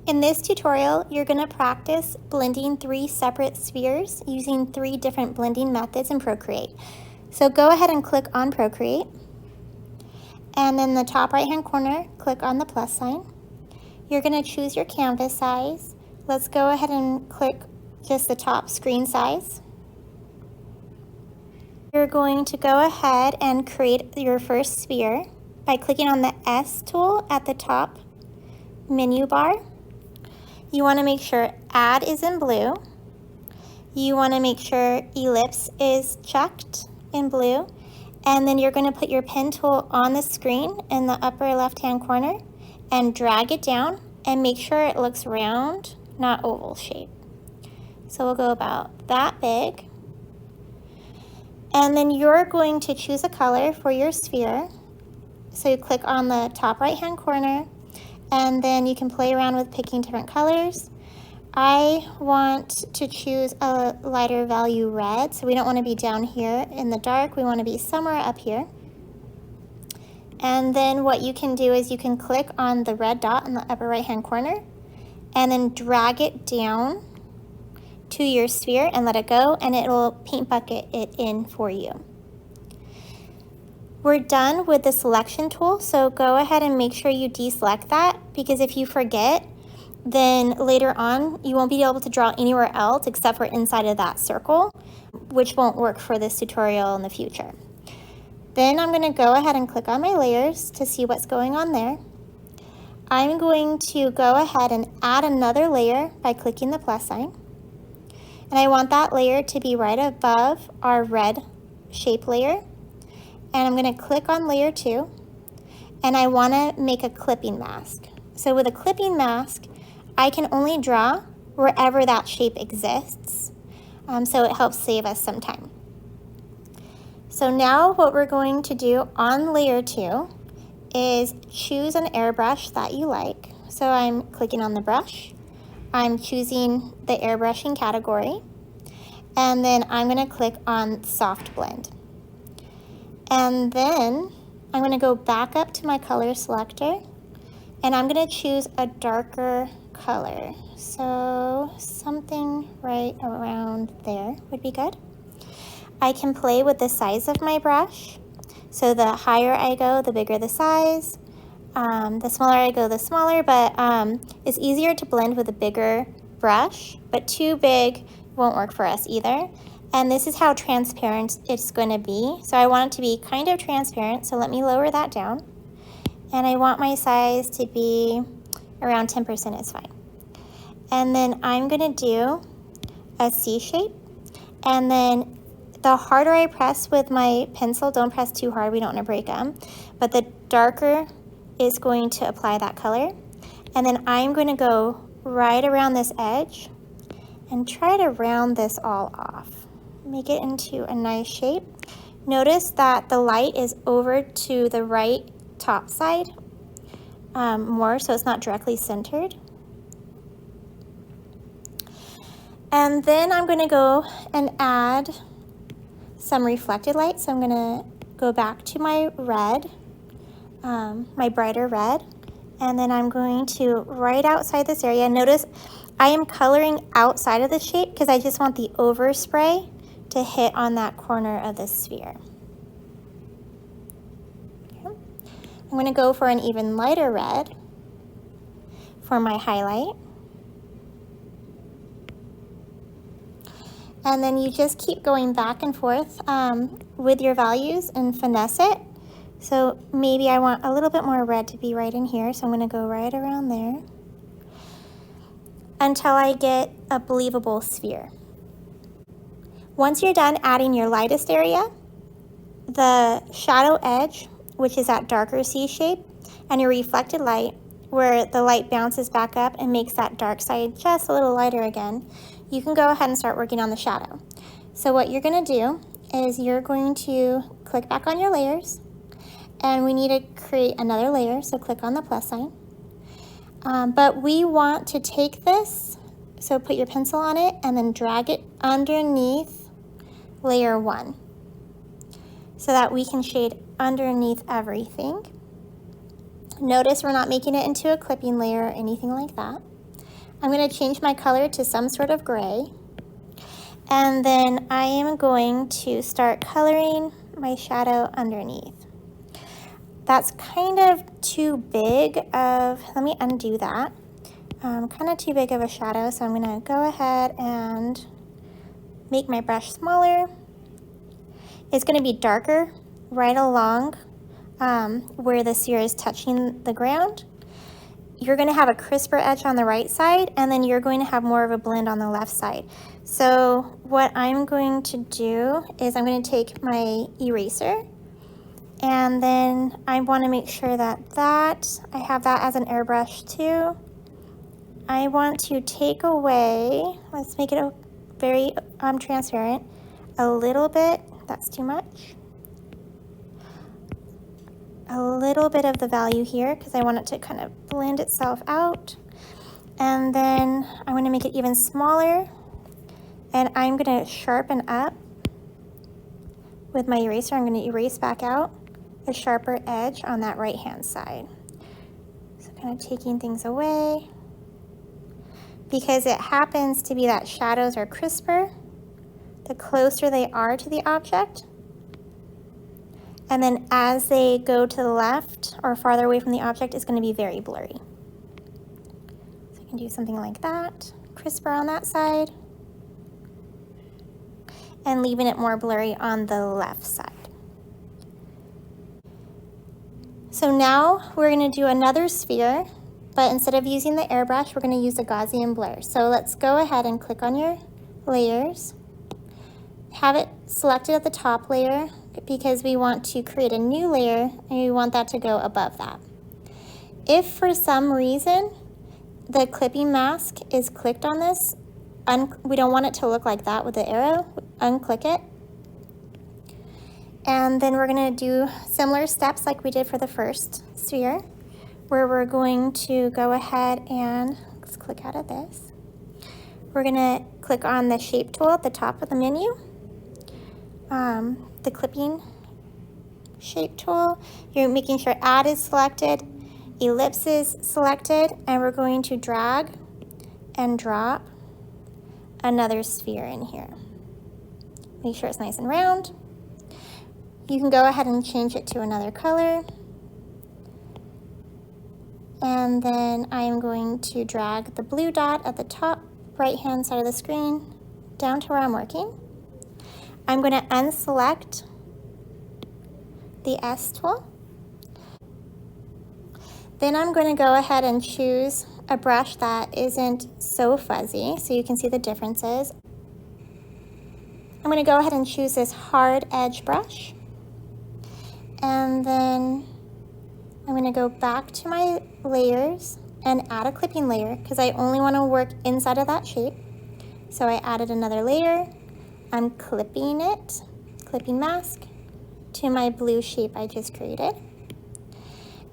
In this tutorial, you're going to practice blending 3 separate spheres using 3 different blending methods in Procreate. So go ahead and click on Procreate, and in the top right hand corner, click on the plus sign. You're going to choose your canvas size. Let's go ahead and click just the top screen size. You're going to go ahead and create your first sphere by clicking on the S tool at the top menu bar. You want to make sure add is in blue. You want to make sure ellipse is checked in blue. And then you're going to put your pen tool on the screen in the upper left hand corner and drag it down and make sure it looks round, not oval shape. So we'll go about that big. And then you're going to choose a color for your sphere. So you click on the top right hand corner, and then you can play around with picking different colors. I want to choose a lighter value red, so we don't want to be down here in the dark. We want to be somewhere up here. And then what you can do is you can click on the red dot in the upper right hand corner and then drag it down to your sphere and let it go, and it will paint bucket it in for you. We're done with the selection tool, so go ahead and make sure you deselect that, because if you forget, then later on you won't be able to draw anywhere else except for inside of that circle, which won't work for this tutorial in the future. Then I'm going to go ahead and click on my layers to see what's going on there. I'm going to go ahead and add another layer by clicking the plus sign. And I want that layer to be right above our red shape layer. And I'm going to click on layer 2, and I want to make a clipping mask. So with a clipping mask, I can only draw wherever that shape exists, so it helps save us some time. So now what we're going to do on layer 2 is choose an airbrush that you like. So I'm clicking on the brush, I'm choosing the airbrushing category, and then I'm going to click on soft blend. And then I'm going to go back up to my color selector, and I'm going to choose a darker color. So something right around there would be good. I can play with the size of my brush. So the higher I go, the bigger the size. The smaller I go, the smaller, but it's easier to blend with a bigger brush, but too big won't work for us either. And this is how transparent it's going to be. So I want it to be kind of transparent, so let me lower that down. And I want my size to be around 10% is fine. And then I'm going to do a C shape. And then the harder I press with my pencil, don't press too hard, we don't want to break them, but the darker is going to apply that color. And then I'm going to go right around this edge and try to round this all off. Make it into a nice shape. Notice that the light is over to the right top side more, so it's not directly centered. And then I'm going to go and add some reflected light. So I'm going to go back to my red, my brighter red, and then I'm going to right outside this area. Notice I am coloring outside of the shape because I just want the overspray to hit on that corner of the sphere. Okay. I'm going to go for an even lighter red for my highlight. And then you just keep going back and forth with your values and finesse it. So maybe I want a little bit more red to be right in here, so I'm going to go right around there until I get a believable sphere. Once you're done adding your lightest area, the shadow edge, which is that darker C shape, and your reflected light, where the light bounces back up and makes that dark side just a little lighter again, you can go ahead and start working on the shadow. So what you're going to do is you're going to click back on your layers, and we need to create another layer, so click on the plus sign. But we want to take this, so put your pencil on it and then drag it underneath layer 1 so that we can shade underneath everything. Notice we're not making it into a clipping layer or anything like that. I'm going to change my color to some sort of gray. And then I am going to start coloring my shadow underneath. That's kind of too big of, let me undo that. Kind of too big of a shadow, so I'm going to go ahead and make my brush smaller. It's going to be darker right along where the sphere is touching the ground. You're going to have a crisper edge on the right side, and then you're going to have more of a blend on the left side. So what I'm going to do is I'm going to take my eraser, and then I want to make sure that I have that as an airbrush too. I want to take away, let's make it a very transparent, a little bit, that's too much. A little bit of the value here because I want it to kind of blend itself out. And then I'm going to make it even smaller, and I'm going to sharpen up with my eraser. I'm going to erase back out a sharper edge on that right hand side. So kind of taking things away, because it happens to be that shadows are crisper the closer they are to the object. And then as they go to the left or farther away from the object, it's going to be very blurry. So I can do something like that, crisper on that side, and leaving it more blurry on the left side. So now we're going to do another sphere, but instead of using the airbrush, we're going to use a Gaussian blur. So let's go ahead and click on your layers. Have it selected at the top layer because we want to create a new layer and we want that to go above that. If for some reason the clipping mask is clicked on this, we don't want it to look like that with the arrow, unclick it. And then we're going to do similar steps like we did for the first sphere, where we're going to go ahead and, let's click out of this. We're going to click on the shape tool at the top of the menu, the clipping shape tool. You're making sure add is selected, ellipse is selected, and we're going to drag and drop another sphere in here. Make sure it's nice and round. You can go ahead and change it to another color. And then I'm going to drag the blue dot at the top right-hand side of the screen down to where I'm working. I'm going to unselect the S tool. Then I'm going to go ahead and choose a brush that isn't so fuzzy so you can see the differences. I'm going to go ahead and choose this hard edge brush. And then I'm going to go back to my layers and add a clipping layer because I only want to work inside of that shape. So I added another layer. I'm clipping it, clipping mask, to my blue shape I just created.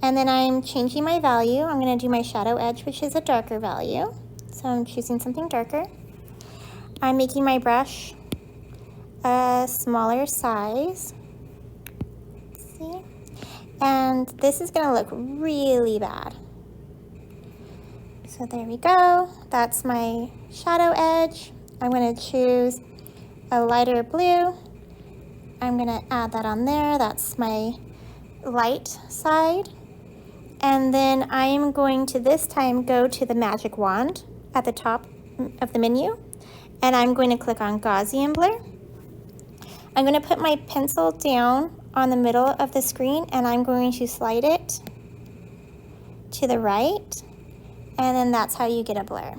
And then I'm changing my value. I'm going to do my shadow edge, which is a darker value. So I'm choosing something darker. I'm making my brush a smaller size. Let's see. And this is going to look really bad. So there we go. That's my shadow edge. I'm going to choose a lighter blue. I'm going to add that on there. That's my light side. And then I am going to this time go to the magic wand at the top of the menu, and I'm going to click on Gaussian blur. I'm going to put my pencil down on the middle of the screen, and I'm going to slide it to the right, and then that's how you get a blur.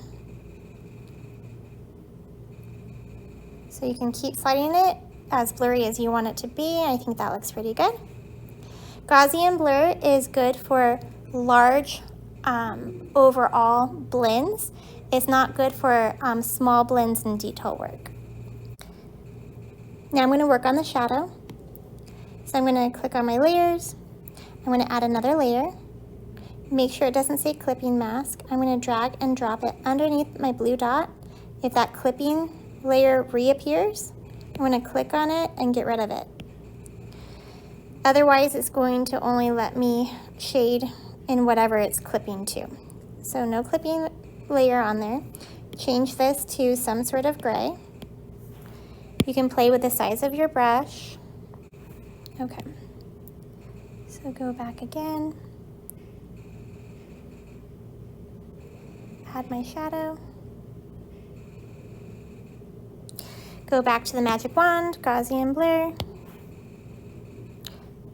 So you can keep sliding it as blurry as you want it to be. I think that looks pretty good. Gaussian blur is good for large overall blends. It's not good for small blends and detail work. Now I'm going to work on the shadow. So I'm going to click on my layers. I'm going to add another layer. Make sure it doesn't say clipping mask. I'm going to drag and drop it underneath my blue dot. If that clipping layer reappears, I'm going to click on it and get rid of it. Otherwise, it's going to only let me shade in whatever it's clipping to. So no clipping layer on there. Change this to some sort of gray. You can play with the size of your brush. Okay, so go back again. Add my shadow. Go back to the magic wand, Gaussian blur.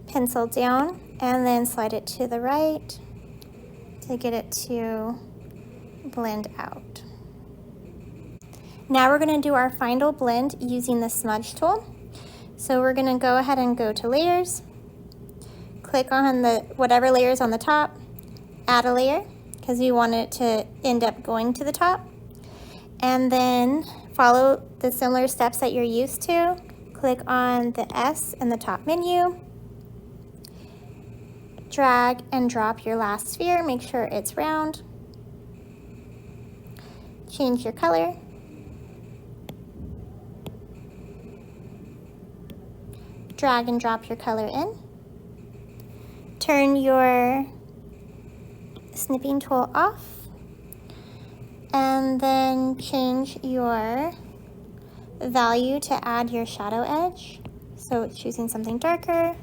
Pencil down and then slide it to the right to get it to blend out. Now we're going to do our final blend using the smudge tool. So we're going to go ahead and go to layers, click on the whatever layer is on the top, add a layer because we want it to end up going to the top, and then follow the similar steps that you're used to. Click on the S in the top menu, drag and drop your last sphere, make sure it's round, change your color, drag and drop your color in, turn your snipping tool off, and then change your value to add your shadow edge. So it's choosing something darker.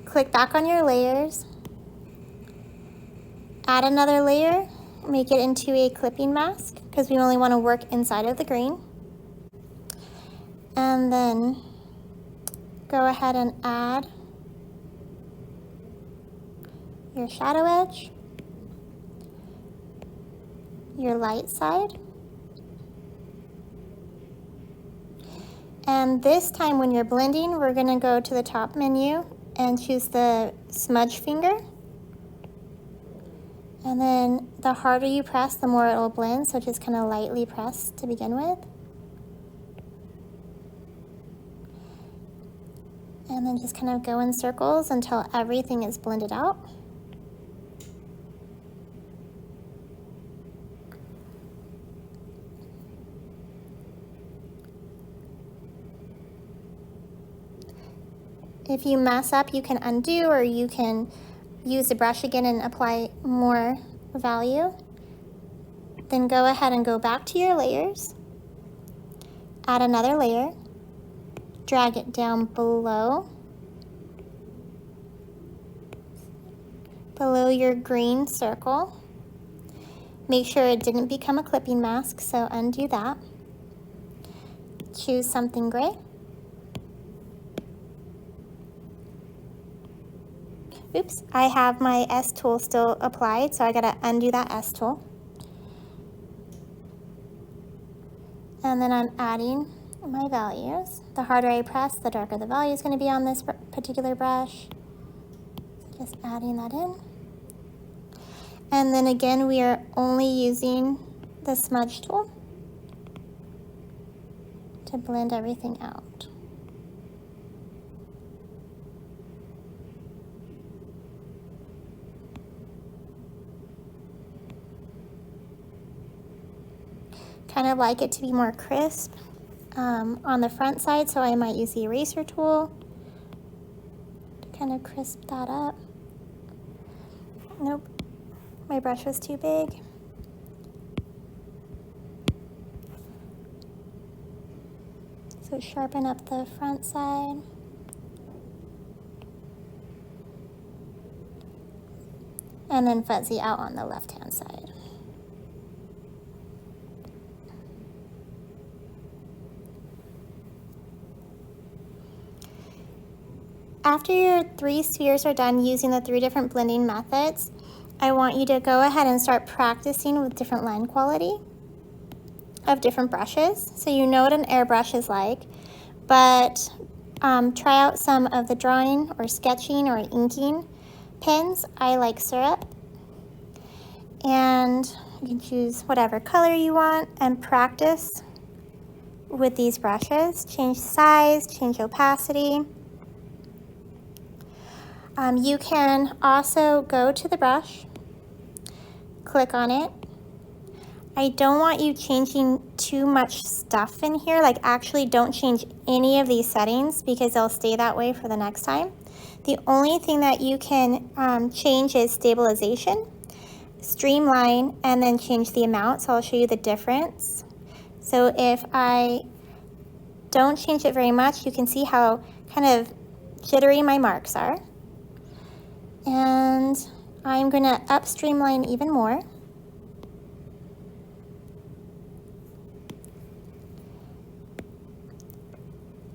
Click back on your layers, add another layer, make it into a clipping mask because we only want to work inside of the green. And then go ahead and add your shadow edge, your light side. And this time when you're blending, we're going to go to the top menu and choose the smudge finger. And then the harder you press, the more it will blend, so just kind of lightly press to begin with. And then just kind of go in circles until everything is blended out. If you mess up, you can undo, or you can use the brush again and apply more value. Then go ahead and go back to your layers, add another layer, drag it down below your green circle. Make sure it didn't become a clipping mask, so undo that. Choose something gray. Oops, I have my S tool still applied, so I gotta undo that S tool. And then I'm adding my values. The harder I press, the darker the value is gonna be on this particular brush. Just adding that in. And then again, we are only using the smudge tool to blend everything out. Kind of like it to be more crisp on the front side, so I might use the eraser tool to kind of crisp that up. Nope, my brush was too big. So sharpen up the front side. And then fuzzy out on the left-hand side. After your 3 spheres are done using the 3 different blending methods, I want you to go ahead and start practicing with different line quality of different brushes. So you know what an airbrush is like, but try out some of the drawing or sketching or inking pens. I like syrup. And you can choose whatever color you want and practice with these brushes. Change size, change opacity. You can also go to the brush, click on it. I don't want you changing too much stuff in here, like actually don't change any of these settings because they'll stay that way for the next time. The only thing that you can change is stabilization. streamline, and then change the amount. So I'll show you the difference. So if I don't change it very much, you can see how kind of jittery my marks are. And I'm going to up streamline even more.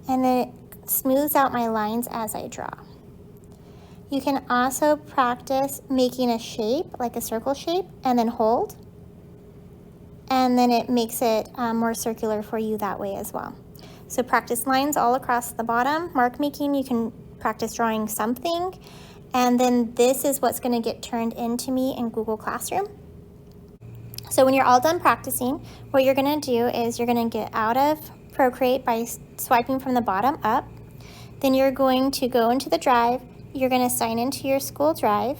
And then it smooths out my lines as I draw. You can also practice making a shape, like a circle shape, and then hold. And then it makes it more circular for you that way as well. So practice lines all across the bottom. Mark making, you can practice drawing something. And then this is what's going to get turned into me in Google Classroom. So when you're all done practicing, what you're going to do is you're going to get out of Procreate by swiping from the bottom up. Then you're going to go into the drive. You're going to sign into your school drive.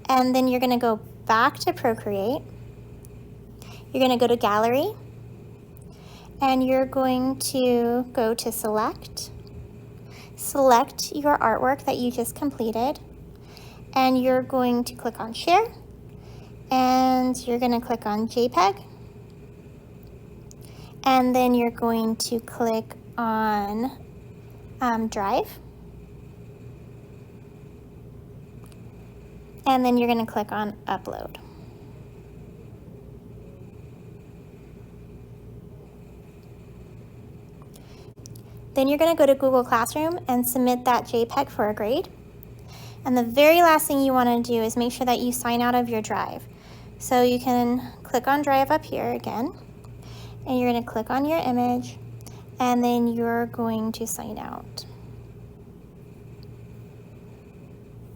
And then you're going to go back to Procreate. You're going to go to Gallery. And you're going to go to Select. Select your artwork that you just completed. And you're going to click on Share. And you're going to click on JPEG. And then you're going to click on Drive. And then you're going to click on Upload. Then you're going to go to Google Classroom and submit that JPEG for a grade. And the very last thing you want to do is make sure that you sign out of your drive. So you can click on Drive up here again. And you're going to click on your image, and then you're going to sign out.